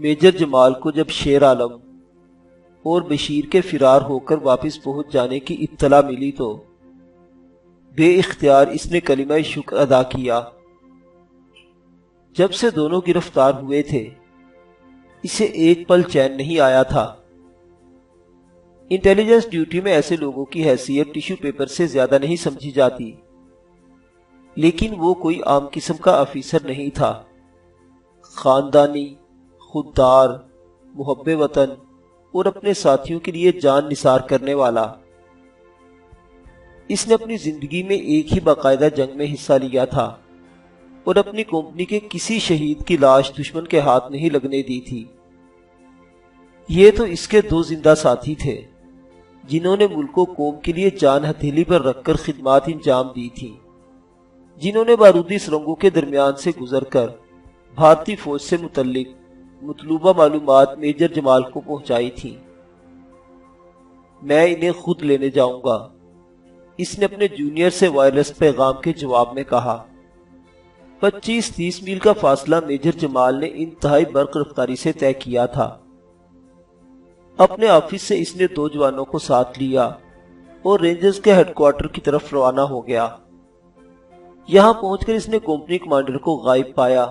Major جمال کو جب شیر عالم اور بشیر کے فرار ہو کر واپس پہنچ جانے کی اطلاع ملی تو بے اختیار اس نے کلمہ شکر ادا کیا۔ جب سے دونوں گرفتار ہوئے تھے اسے ایک پل چین نہیں آیا تھا۔ انٹیلیجنس ڈیوٹی میں ایسے لوگوں کی حیثیت ٹیشو پیپر سے زیادہ نہیں سمجھی جاتی، لیکن وہ کوئی عام قسم کا آفیسر نہیں تھا۔ خاندانی، خوددار، محب وطن اور اپنے ساتھیوں کے لیے جان نثار کرنے والا۔ اس نے اپنی زندگی میں ایک ہی باقاعدہ جنگ میں حصہ لیا تھا اور اپنی کمپنی کے کسی شہید کی لاش دشمن کے ہاتھ نہیں لگنے دی تھی۔ یہ تو اس کے دو زندہ ساتھی تھے جنہوں نے ملک و قوم کے لیے جان ہتھیلی پر رکھ کر خدمات انجام دی تھی، جنہوں نے بارودی سرنگوں کے درمیان سے گزر کر بھارتی فوج سے متعلق مطلوبہ معلومات میجر جمال کو پہنچائی تھی۔ میں انہیں خود لینے جاؤں گا، اس نے اپنے جونیئر سے وائرلیس پیغام کے جواب میں کہا۔ 25-30 میل کا فاصلہ میجر جمال نے انتہائی برق رفتاری سے طے کیا تھا۔ اپنے آفس سے اس نے 2 جوانوں کو ساتھ لیا اور رینجرز کے ہیڈ کوارٹر کی طرف روانہ ہو گیا۔ یہاں پہنچ کر اس نے کمپنی کمانڈر کو غائب پایا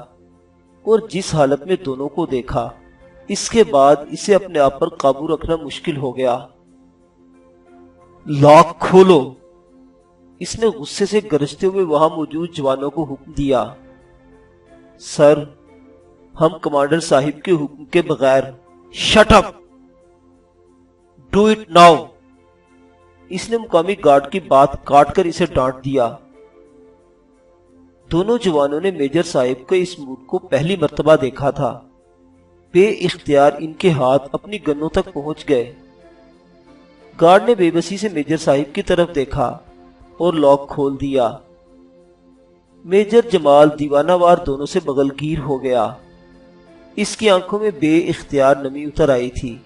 اور جس حالت میں دونوں کو دیکھا اس کے بعد اسے اپنے آپ پر قابو رکھنا مشکل ہو گیا۔ لاک کھولو، اس نے غصے سے گرجتے ہوئے وہاں موجود جوانوں کو حکم دیا۔ سر، ہم کمانڈر صاحب کے حکم کے بغیر۔ Shut up, do it now, اس نے مقامی گارڈ کی بات کاٹ کر اسے ڈانٹ دیا۔ دونوں جوانوں نے میجر صاحب کے اس موڈ کو پہلی مرتبہ دیکھا تھا۔ بے اختیار ان کے ہاتھ اپنی گنوں تک پہنچ گئے۔ گارڈ نے بے بسی سے میجر صاحب کی طرف دیکھا اور لاک کھول دیا۔ میجر جمال دیوانہ وار دونوں سے بغلگیر ہو گیا۔ اس کی آنکھوں میں بے اختیار نمی اتر آئی تھی۔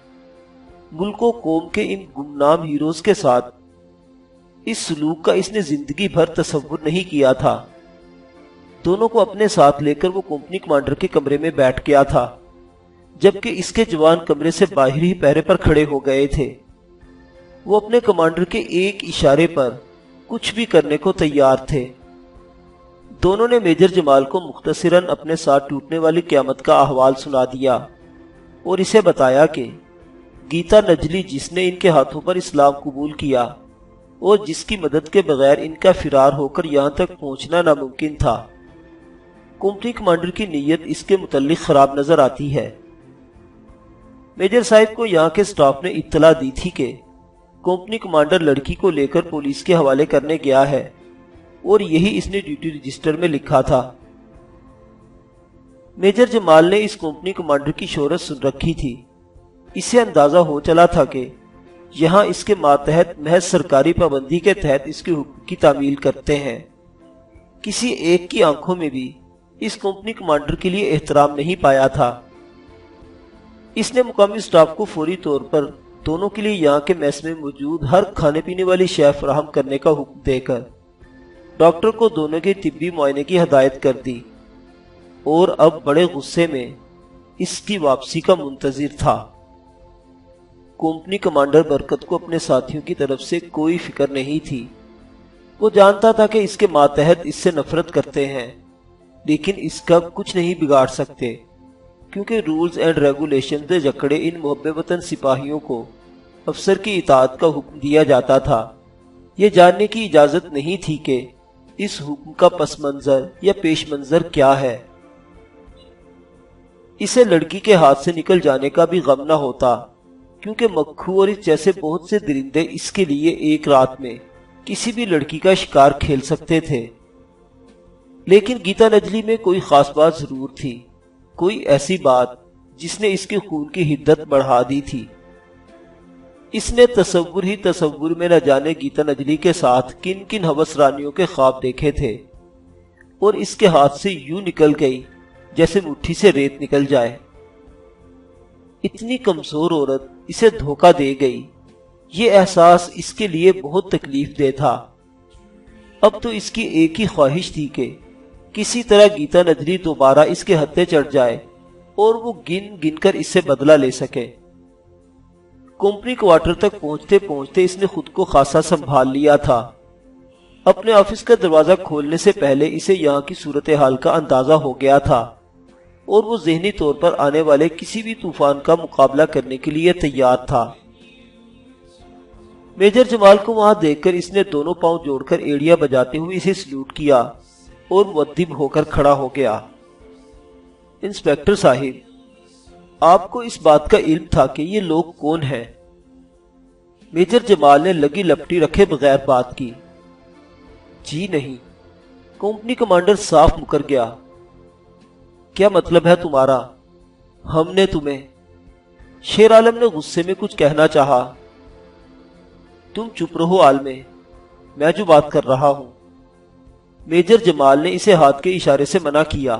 ملک و قوم کے ان گمنام ہیروز کے ساتھ اس سلوک کا اس نے زندگی بھر تصور نہیں کیا تھا۔ دونوں کو اپنے ساتھ لے کر وہ کمپنی کمانڈر کے کمرے میں بیٹھ گیا تھا، جبکہ اس کے جوان کمرے سے باہر ہی پہرے پر کھڑے ہو گئے تھے۔ وہ اپنے کمانڈر کے ایک اشارے پر کچھ بھی کرنے کو تیار تھے۔ دونوں نے میجر جمال کو مختصراً اپنے ساتھ ٹوٹنے والی قیامت کا احوال سنا دیا اور اسے بتایا کہ گیتا نجلی، جس نے ان کے ہاتھوں پر اسلام قبول کیا اور جس کی مدد کے بغیر ان کا فرار ہو کر یہاں تک پہنچنا ناممکن تھا، کمپنی کمانڈر کی نیت اس کے متعلق خراب نظر آتی ہے۔ میجر صاحب کو یہاں کے سٹاف نے اطلاع دی تھی کہ کمپنی کمانڈر لڑکی کو لے کر پولیس کے حوالے کرنے گیا ہے اور یہی اس نے ڈیوٹی رجسٹر میں لکھا تھا۔ میجر جمال نے اس کمپنی کمانڈر کی شہرت سن رکھی تھی۔ اسے اندازہ ہو چلا تھا کہ یہاں اس کے ماتحت محض سرکاری پابندی کے تحت اس کے حکم کی تعمیل کرتے ہیں۔ کسی ایک کی آنکھوں میں بھی اس کمپنی کمانڈر کے لیے احترام نہیں پایا تھا۔ اس نے مقامی سٹاف کو فوری طور پر دونوں کے لیے یہاں کے میس میں موجود ہر کھانے پینے والی شے فراہم کرنے کا حکم دے کر ڈاکٹر کو دونوں کے طبی معائنے کی ہدایت کر دی اور اب بڑے غصے میں اس کی واپسی کا منتظر تھا۔ کمپنی کمانڈر برکت کو اپنے ساتھیوں کی طرف سے کوئی فکر نہیں تھی۔ وہ جانتا تھا کہ اس کے ماتحت اس سے نفرت کرتے ہیں، لیکن اس کا کچھ نہیں بگاڑ سکتے، کیونکہ رولز اینڈ ریگولیشن سے جکڑے ان محب وطن سپاہیوں کو افسر کی اطاعت کا حکم دیا جاتا تھا۔ یہ جاننے کی اجازت نہیں تھی کہ اس حکم کا پس منظر یا پیش منظر کیا ہے۔ اسے لڑکی کے ہاتھ سے نکل جانے کا بھی غم نہ ہوتا، کیونکہ مکھو اور اس جیسے بہت سے درندے اس کے لیے ایک رات میں کسی بھی لڑکی کا شکار کھیل سکتے تھے۔ لیکن گیتا نجلی میں کوئی خاص بات ضرور تھی، کوئی ایسی بات جس نے اس کے خون کی حدت بڑھا دی تھی۔ اس نے تصور میں نہ جانے گیتا نجلی کے ساتھ کن کن ہوس رانیوں کے خواب دیکھے تھے، اور اس کے ہاتھ سے یوں نکل گئی جیسے مٹھی سے ریت نکل جائے۔ اتنی کمزور عورت اسے دھوکہ دے گئی، یہ احساس اس کے لیے بہت تکلیف دہ تھا۔ اب تو اس کی ایک ہی خواہش تھی کہ کسی طرح گیتا نجلی دوبارہ اس کے ہتھے چڑھ جائے اور وہ گن گن کر اس سے بدلہ لے سکے۔ کمپنی کوارٹر تک پہنچتے پہنچتے اس نے خود کو خاصا سنبھال لیا تھا۔ اپنے آفس کا دروازہ کھولنے سے پہلے اسے یہاں کی صورتحال کا اندازہ ہو گیا تھا اور وہ ذہنی طور پر آنے والے کسی بھی طوفان کا مقابلہ کرنے کے لیے تیار تھا۔ میجر جمال کو وہاں دیکھ کر اس نے دونوں پاؤں جوڑ کر ایڑیاں بجاتے ہوئے اسے سلوٹ کیا اور مؤدب ہو کر کھڑا ہو گیا۔ انسپکٹر صاحب، آپ کو اس بات کا علم تھا کہ یہ لوگ کون ہیں؟ میجر جمال نے لگی لپٹی رکھے بغیر بات کی۔ جی نہیں، کمپنی کمانڈر صاف مکر گیا۔ کیا مطلب ہے تمہارا؟ ہم نے تمہیں… شیر عالم نے غصے میں کچھ کہنا چاہا۔ تم چپ رہو عالمے، میں جو بات کر رہا ہوں۔ میجر جمال نے اسے ہاتھ کے اشارے سے منع کیا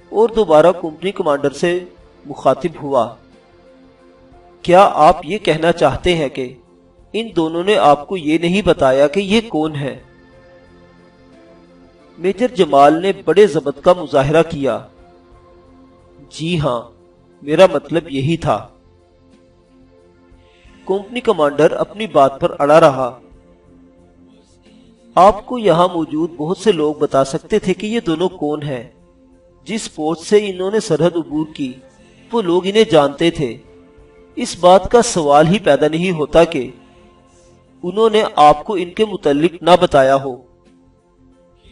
اور دوبارہ کمپنی کمانڈر سے مخاطب ہوا۔ کیا آپ یہ کہنا چاہتے ہیں کہ ان دونوں نے آپ کو یہ نہیں بتایا کہ یہ کون ہے؟ میجر جمال نے بڑے ضبط کا مظاہرہ کیا۔ جی ہاں، میرا مطلب یہی تھا۔ کمپنی کمانڈر اپنی بات پر اڑا رہا۔ آپ کو یہاں موجود بہت سے لوگ بتا سکتے تھے کہ یہ دونوں کون ہیں۔ جس فوج سے انہوں نے سرحد عبور کی وہ لوگ انہیں جانتے تھے۔ اس بات کا سوال ہی پیدا نہیں ہوتا کہ انہوں نے آپ کو ان کے متعلق نہ بتایا ہو۔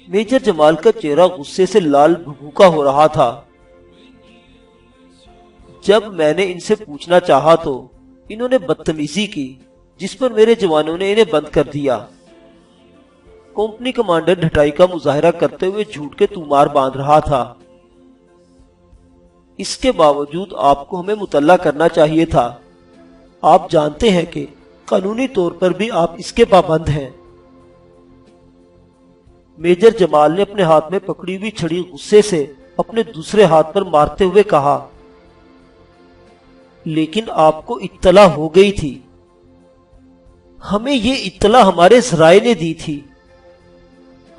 میجر جمال کا چہرہ غصے سے لال بھبوکا ہو رہا تھا۔ جب میں نے ان سے پوچھنا چاہا تو انہوں نے بدتمیزی کی، جس پر میرے جوانوں نے انہیں بند کر دیا۔ کمپنی کمانڈر ڈھٹائی کا مظاہرہ کرتے ہوئے جھوٹ کے تومار باندھ رہا تھا۔ اس کے باوجود آپ کو ہمیں مطلع کرنا چاہیے تھا۔ آپ جانتے ہیں کہ قانونی طور پر بھی آپ اس کے پابند ہیں۔ میجر جمال نے اپنے ہاتھ میں پکڑی ہوئی چھڑی غصے سے اپنے دوسرے ہاتھ پر مارتے ہوئے کہا۔ لیکن آپ کو اطلاع ہو گئی تھی۔ ہمیں یہ اطلاع ہمارے ذرائع نے دی تھی۔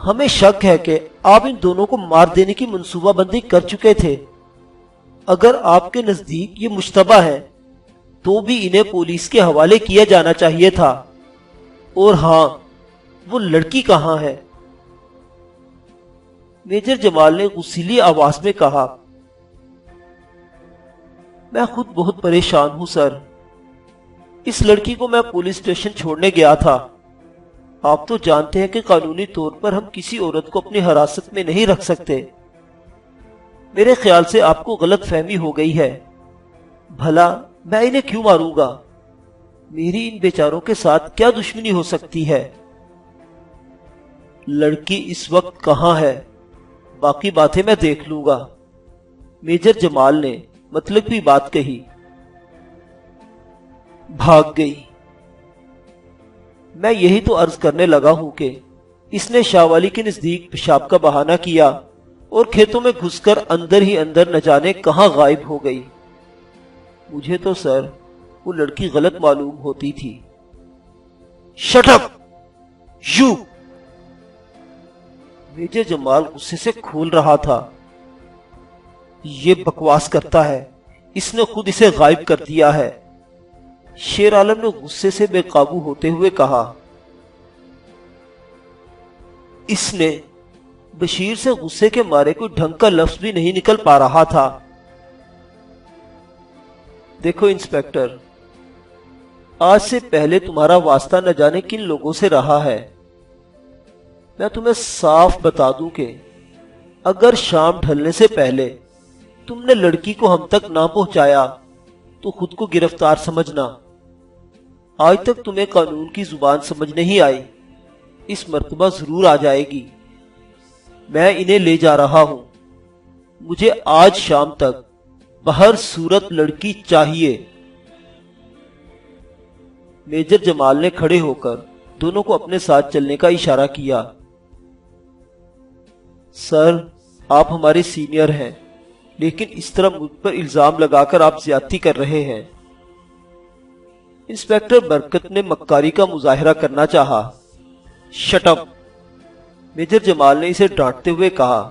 ہمیں شک ہے کہ آپ ان دونوں کو مار دینے کی منصوبہ بندی کر چکے تھے۔ اگر آپ کے نزدیک یہ مشتبہ ہے تو بھی انہیں پولیس کے حوالے کیا جانا چاہیے تھا۔ اور ہاں، وہ لڑکی کہاں ہے؟ میجر جمال نے غصیلی آواز میں کہا۔ میں خود بہت پریشان ہوں سر۔ اس لڑکی کو میں پولیس اسٹیشن چھوڑنے گیا تھا۔ آپ تو جانتے ہیں کہ قانونی طور پر ہم کسی عورت کو اپنی حراست میں نہیں رکھ سکتے۔ میرے خیال سے آپ کو غلط فہمی ہو گئی ہے۔ بھلا میں انہیں کیوں ماروں گا؟ میری ان بیچاروں کے ساتھ کیا دشمنی ہو سکتی ہے؟ لڑکی اس وقت کہاں ہے؟ باقی باتیں میں دیکھ لوں گا۔ میجر جمال نے مطلبی بات کہی۔ بھاگ گئی۔ میں یہی تو عرض کرنے لگا ہوں کہ اس نے شاہ والی کے نزدیک پیشاب کا بہانہ کیا اور کھیتوں میں گھس کر اندر ہی اندر نہ جانے کہاں غائب ہو گئی۔ مجھے تو سر وہ لڑکی غلط معلوم ہوتی تھی۔ Shut up you! میجر جمال غصے سے کھول رہا تھا۔ یہ بکواس کرتا ہے، اس نے خود اسے غائب کر دیا ہے۔ شیر عالم نے غصے سے بے قابو ہوتے ہوئے کہا۔ اس نے… بشیر سے غصے کے مارے کوئی ڈھنگ کا لفظ بھی نہیں نکل پا رہا تھا۔ دیکھو انسپکٹر، آج سے پہلے تمہارا واسطہ نہ جانے کن لوگوں سے رہا ہے۔ میں تمہیں صاف بتا دوں کہ اگر شام ڈھلنے سے پہلے تم نے لڑکی کو ہم تک نہ پہنچایا تو خود کو گرفتار سمجھنا۔ آج تک تمہیں قانون کی زبان سمجھ نہیں آئی، اس مرتبہ ضرور آ جائے گی۔ میں انہیں لے جا رہا ہوں۔ مجھے آج شام تک بہر صورت لڑکی چاہیے۔ میجر جمال نے کھڑے ہو کر دونوں کو اپنے ساتھ چلنے کا اشارہ کیا۔ سر، آپ ہمارے سینئر ہیں، لیکن اس طرح مجھ پر الزام لگا کر آپ زیادتی کر رہے ہیں۔ انسپکٹر برکت نے مکاری کا مظاہرہ کرنا چاہا۔ Shut up! میجر جمال نے اسے ڈانٹتے ہوئے کہا۔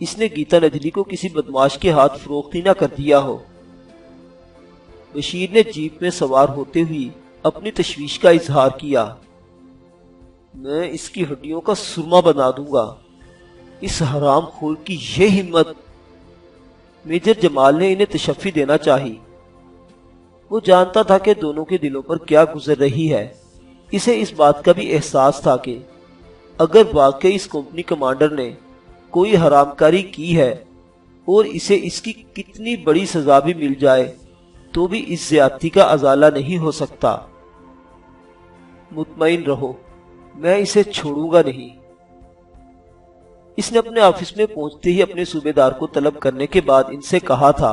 اس نے گیتا نجلی کو کسی بدماش کے ہاتھ فروخت ہی نہ کر دیا ہو۔ بشیر نے جیپ میں سوار ہوتے ہوئی اپنی تشویش کا اظہار کیا۔ میں اس کی ہڈیوں کا سرما بنا دوں گا، اس حرام خور کی یہ ہمت۔ میجر جمال نے انہیں تشفی دینا چاہی۔ وہ جانتا تھا کہ دونوں کے دلوں پر کیا گزر رہی ہے۔ اسے اس بات کا بھی احساس تھا کہ اگر واقعی اس کمپنی کمانڈر نے کوئی حرام کاری کی ہے اور اسے اس کی کتنی بڑی سزا بھی مل جائے تو بھی اس زیادتی کا ازالہ نہیں ہو سکتا۔ مطمئن رہو، میں اسے چھوڑوں گا نہیں۔ اس نے اپنے آفس میں پہنچتے ہی اپنے صوبے دار کو طلب کرنے کے بعد ان سے کہا تھا۔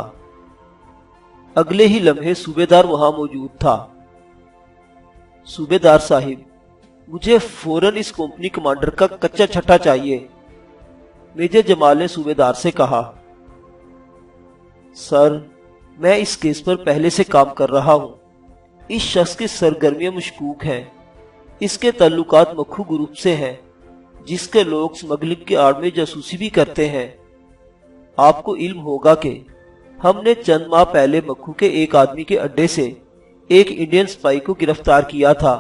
اگلے ہی لمحے صوبے دار وہاں موجود تھا۔ صوبے دار صاحب، مجھے فوراً اس کمپنی کمانڈر کا کچا چھٹا چاہیے، میجر جمال نے صوبے دار سے کہا۔ سر، میں اس کیس پر پہلے سے کام کر رہا ہوں۔ اس شخص کی سرگرمیاں مشکوک ہیں۔ اس کے تعلقات مکھو گروپ سے ہیں، جس کے لوگ سمگلنگ کی آڑ میں جاسوسی بھی کرتے ہیں۔ آپ کو علم ہوگا کہ ہم نے چند ماہ پہلے مکھو کے ایک آدمی کے اڈے سے ایک انڈین سپائی کو گرفتار کیا تھا،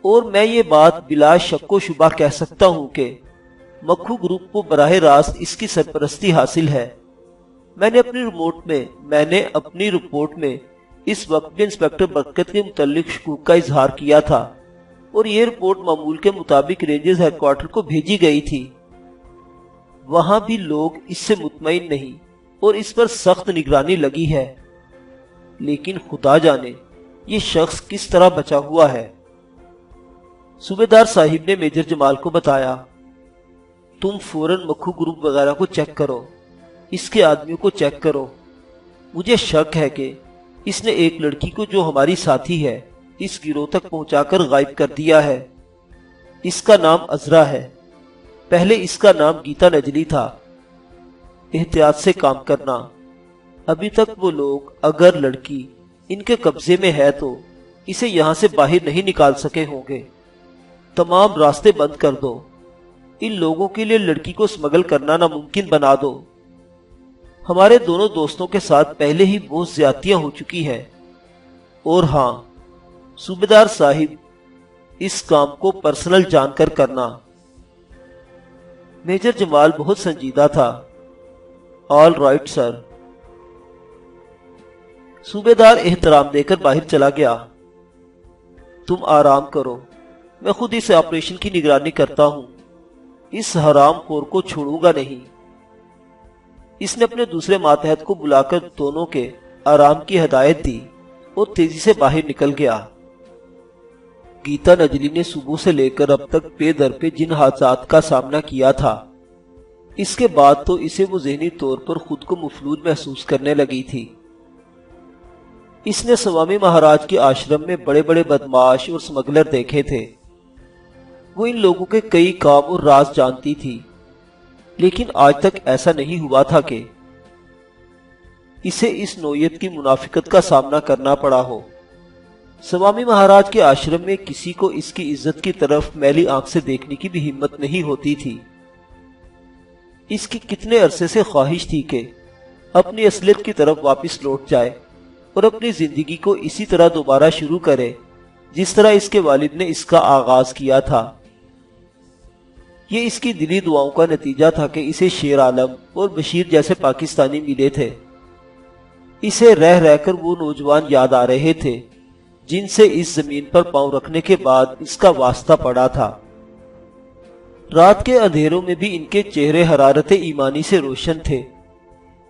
اور میں یہ بات بلا شک و شبہ کہہ سکتا ہوں کہ مکھو گروپ کو براہ راست اس کی سرپرستی حاصل ہے۔ میں نے اپنی رپورٹ میں اس وقت بھی انسپیکٹر برکت کے متعلق شکوک کا اظہار کیا تھا، اور یہ رپورٹ معمول کے مطابق رینجرز ہیڈ کوارٹر کو بھیجی گئی تھی۔ وہاں بھی لوگ اس سے مطمئن نہیں اور اس پر سخت نگرانی لگی ہے، لیکن خدا جانے یہ شخص کس طرح بچا ہوا ہے۔ صوبیدار صاحب نے میجر جمال کو بتایا۔ تم فوراً مکھو گروپ وغیرہ کو چیک کرو، اس کے آدمیوں کو چیک کرو۔ مجھے شک ہے کہ اس نے ایک لڑکی کو جو ہماری ساتھی ہے اس گروہ تک پہنچا کر غائب کر دیا ہے۔ اس کا نام عذرا ہے، پہلے اس کا نام گیتا نجلی تھا۔ احتیاط سے کام کرنا۔ ابھی تک وہ لوگ اگر لڑکی ان کے قبضے میں ہے تو اسے یہاں سے باہر نہیں نکال سکے ہوں گے۔ تمام راستے بند کر دو۔ ان لوگوں کے لیے لڑکی کو سمگل کرنا ناممکن بنا دو۔ ہمارے دونوں دوستوں کے ساتھ پہلے ہی بہت زیادتیاں ہو چکی ہیں۔ اور ہاں صوبیدار صاحب، اس کام کو پرسنل جان کر کرنا۔ میجر جمال بہت سنجیدہ تھا۔ All right sir. صوبیدار احترام دے کر باہر چلا گیا۔ تم آرام کرو، میں خود اس آپریشن کی نگرانی کرتا ہوں۔ اس حرام خور کو چھوڑوں گا نہیں۔ اس نے اپنے دوسرے ماتحت کو بلا کر دونوں کے آرام کی ہدایت دی اور تیزی سے باہر نکل گیا۔ گیتا نجلی نے صبح سے لے کر اب تک پے در پہ جن حادثات کا سامنا کیا تھا، اس کے بعد تو اسے وہ ذہنی طور پر خود کو مفلوج محسوس کرنے لگی تھی۔ اس نے سوامی مہاراج کے آشرم میں بڑے بڑے بدماش اور سمگلر دیکھے تھے۔ وہ ان لوگوں کے کئی کام اور راز جانتی تھی، لیکن آج تک ایسا نہیں ہوا تھا کہ اسے اس نوعیت کی منافقت کا سامنا کرنا پڑا ہو۔ سوامی مہاراج کے آشرم میں کسی کو اس کی عزت کی طرف میلی آنکھ سے دیکھنے کی بھی ہمت نہیں ہوتی تھی۔ اس کی کتنے عرصے سے خواہش تھی کہ اپنی اصلیت کی طرف واپس لوٹ جائے اور اپنی زندگی کو اسی طرح دوبارہ شروع کرے جس طرح اس کے والد نے اس کا آغاز کیا تھا۔ یہ اس کی دلی دعاؤں کا نتیجہ تھا کہ اسے شیر عالم اور بشیر جیسے پاکستانی ملے تھے۔ اسے رہ رہ کر وہ نوجوان یاد آ رہے تھے جن سے اس زمین پر پاؤں رکھنے کے بعد اس کا واسطہ پڑا تھا۔ رات کے اندھیروں میں بھی ان کے چہرے حرارت ایمانی سے روشن تھے۔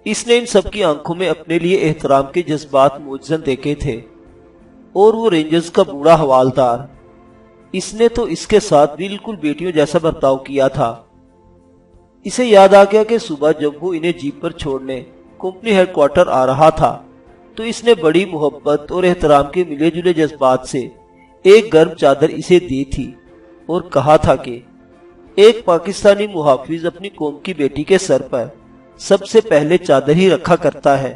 اس نے ان سب کی آنکھوں میں اپنے لیے احترام کے جذبات موجزن دیکھے تھے، اور وہ رینجرز کا بوڑھا حوالدار، اس نے تو اس کے ساتھ بالکل بیٹیوں جیسا برتاؤ کیا تھا۔ اسے یاد آ گیا کہ صبح جب وہ انہیں جیپ پر چھوڑنے کمپنی ہیڈ کوارٹر آ رہا تھا تو اس نے بڑی محبت اور احترام کے ملے جلے جذبات سے ایک گرم چادر اسے دی تھی اور کہا تھا کہ ایک پاکستانی محافظ اپنی قوم کی بیٹی کے سر پر سب سے پہلے چادر ہی رکھا کرتا ہے۔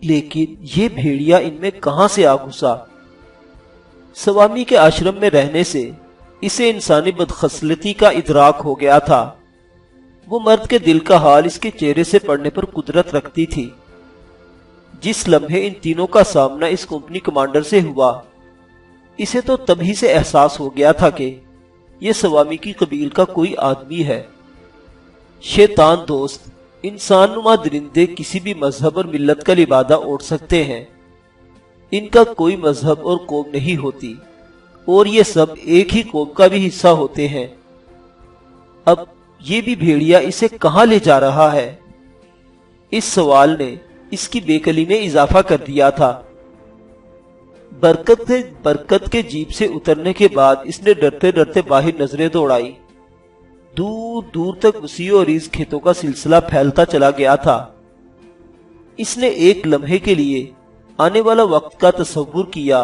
لیکن یہ بھیڑیا ان میں کہاں سے آ گھسا؟ سوامی کے آشرم میں رہنے سے اسے انسانی بدخصلتی کا ادراک ہو گیا تھا۔ وہ مرد کے دل کا حال اس کے چہرے سے پڑھنے پر قدرت رکھتی تھی۔ جس لمحے ان تینوں کا سامنا اس کمپنی کمانڈر سے ہوا، اسے تو تبھی سے احساس ہو گیا تھا کہ یہ سوامی کی قبیل کا کوئی آدمی ہے۔ شیطان دوست انسان نما درندے کسی بھی مذہب اور ملت کا لبادہ اوڑھ سکتے ہیں، ان کا کوئی مذہب اور قوم نہیں ہوتی، اور یہ سب ایک ہی قوم کا بھی حصہ ہوتے ہیں۔ اب یہ بھی بھیڑیا اسے کہاں لے جا رہا ہے؟ اس سوال نے اس کی بے کلی میں اضافہ کر دیا تھا۔ برکت کے جیپ سے اترنے کے بعد اس نے ڈرتے ڈرتے باہر نظریں دوڑائی۔ دور دور تک وسیع و عریض کھیتوں کا سلسلہ پھیلتا چلا گیا تھا۔ اس نے ایک لمحے کے لیے آنے والا وقت کا تصور کیا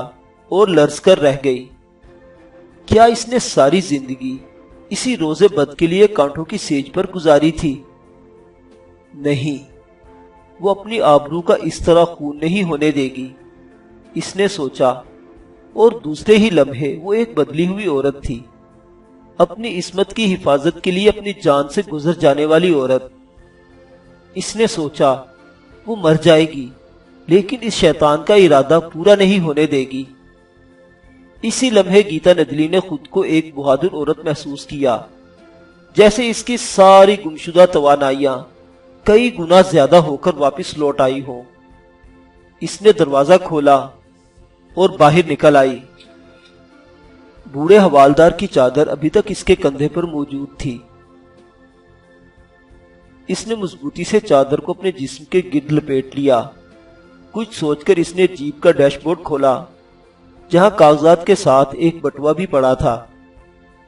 اور لرز کر رہ گئی۔ کیا اس نے ساری زندگی اسی روزے بد کے لیے کانٹوں کی سیج پر گزاری تھی؟ نہیں، وہ اپنی آبرو کا اس طرح خون نہیں ہونے دے گی، اس نے سوچا، اور دوسرے ہی لمحے وہ ایک بدلی ہوئی عورت تھی، اپنی عصمت کی حفاظت کے لیے اپنی جان سے گزر جانے والی عورت۔ اس نے سوچا وہ مر جائے گی، لیکن اس شیطان کا ارادہ پورا نہیں ہونے دے گی۔ اسی لمحے گیتا ندلی نے خود کو ایک بہادر عورت محسوس کیا، جیسے اس کی ساری گمشدہ توانائیاں کئی گنا زیادہ ہو کر واپس لوٹ آئی ہوں۔ اس نے دروازہ کھولا اور باہر نکل آئی۔ بوڑھے حوالدار کی چادر ابھی تک اس کے کندھے پر موجود تھی۔ اس نے مضبوطی سے چادر کو اپنے جسم کے گرد لپیٹ لیا۔ کچھ سوچ کر اس نے جیپ کا ڈیش بورڈ کھولا، جہاں کاغذات کے ساتھ ایک بٹوا بھی پڑا تھا۔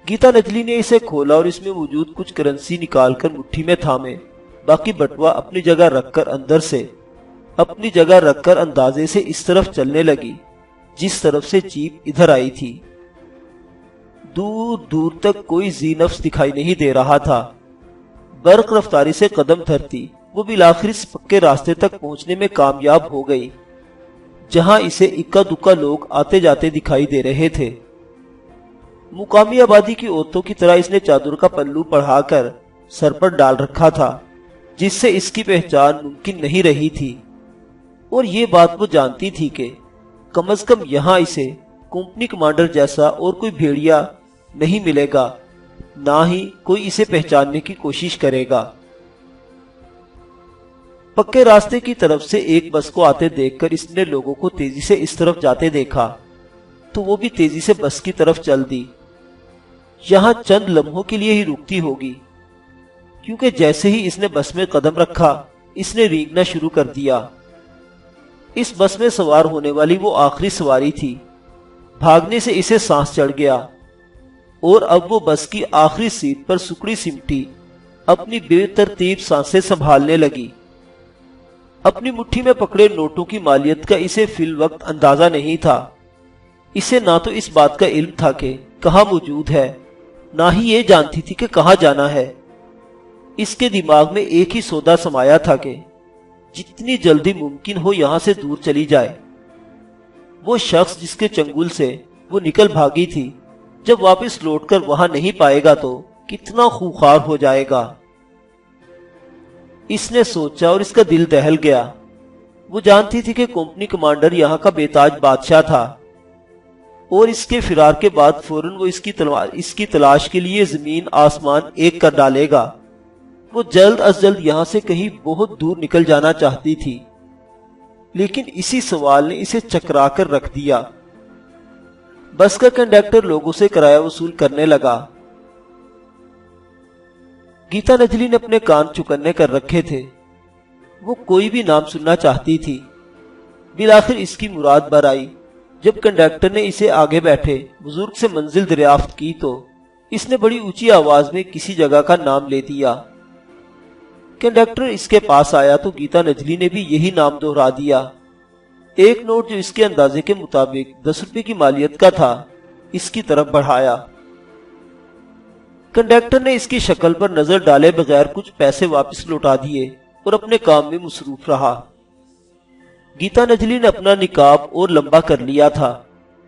گیتا نجلی نے اسے کھولا اور اس میں موجود کچھ کرنسی نکال کر مٹھی میں تھامے، باقی بٹوا اپنی جگہ رکھ کر اندازے سے اس طرف چلنے لگی جس طرف سے جیپ ادھر آئی تھی۔ دور دور تک کوئی ذی نفس دکھائی نہیں دے رہا تھا۔ برق رفتاری سے قدم دھرتی وہ بالآخر اس پکے راستے تک پہنچنے میں کامیاب ہو گئی، جہاں اسے اکا دکا لوگ آتے جاتے دکھائی دے رہے تھے۔ مقامی آبادی کی عورتوں کی طرح اس نے چادر کا پلو پڑھا کر سر پر ڈال رکھا تھا، جس سے اس کی پہچان ممکن نہیں رہی تھی، اور یہ بات وہ جانتی تھی کہ کم از کم یہاں اسے کمپنی کمانڈر جیسا اور کوئی بھیڑیا نہیں ملے گا، نہ ہی کوئی اسے پہچاننے کی کوشش کرے گا۔ پکے راستے کی طرف سے ایک بس کو آتے دیکھ کر اس نے لوگوں کو تیزی سے اس طرف جاتے دیکھا تو وہ بھی تیزی سے بس کی طرف چل دی۔ یہاں چند لمحوں کے لیے ہی رکتی ہوگی، کیونکہ جیسے ہی اس نے بس میں قدم رکھا اس نے رینگنا شروع کر دیا۔ اس بس میں سوار ہونے والی وہ آخری سواری تھی۔ بھاگنے سے اسے سانس چڑھ گیا، اور اب وہ بس کی آخری سیٹ پر سکڑی سمٹی اپنی بے ترتیب سانسیں سنبھالنے لگی۔ اپنی مٹھی میں پکڑے نوٹوں کی مالیت کا اسے فی الوقت اندازہ نہیں تھا۔ اسے نہ تو اس بات کا علم تھا کہ کہاں موجود ہے، نہ ہی یہ جانتی تھی کہ کہاں جانا ہے۔ اس کے دماغ میں ایک ہی سودا سمایا تھا کہ جتنی جلدی ممکن ہو یہاں سے دور چلی جائے۔ وہ شخص جس کے چنگل سے وہ نکل بھاگی تھی، جب واپس لوٹ کر وہاں نہیں پائے گا تو کتنا خوخار ہو جائے گا۔ اس نے سوچا اور اس کا دل دہل گیا۔ وہ جانتی تھی کہ کمپنی کمانڈر یہاں کا بے تاج بادشاہ تھا، اور اس کے فرار کے بعد فوراً وہ اس کی تلاش کے لیے زمین آسمان ایک کر ڈالے گا۔ وہ جلد از جلد یہاں سے کہیں بہت دور نکل جانا چاہتی تھی، لیکن اسی سوال نے اسے چکرا کر رکھ دیا۔ بس کا کنڈکٹر لوگوں سے کرایہ وصول کرنے لگا۔ گیتا نجلی نے اپنے کان چکنے کر رکھے تھے، وہ کوئی بھی نام سننا چاہتی تھی۔ بالآخر اس کی مراد بر آئی۔ جب کنڈکٹر نے اسے آگے بیٹھے بزرگ سے منزل دریافت کی تو اس نے بڑی اونچی آواز میں کسی جگہ کا نام لے دیا۔ کنڈکٹر اس کے پاس آیا تو گیتا نجلی نے بھی یہی نام دہرا دیا۔ ایک نوٹ جو اس کے اندازے کے مطابق 10 روپے کی مالیت کا تھا اس کی طرف بڑھایا۔ کنڈکٹر نے اس کی شکل پر نظر ڈالے بغیر کچھ پیسے واپس لوٹا دیے اور اپنے کام میں مصروف رہا۔ گیتا نجلی نے اپنا نقاب اور لمبا کر لیا تھا،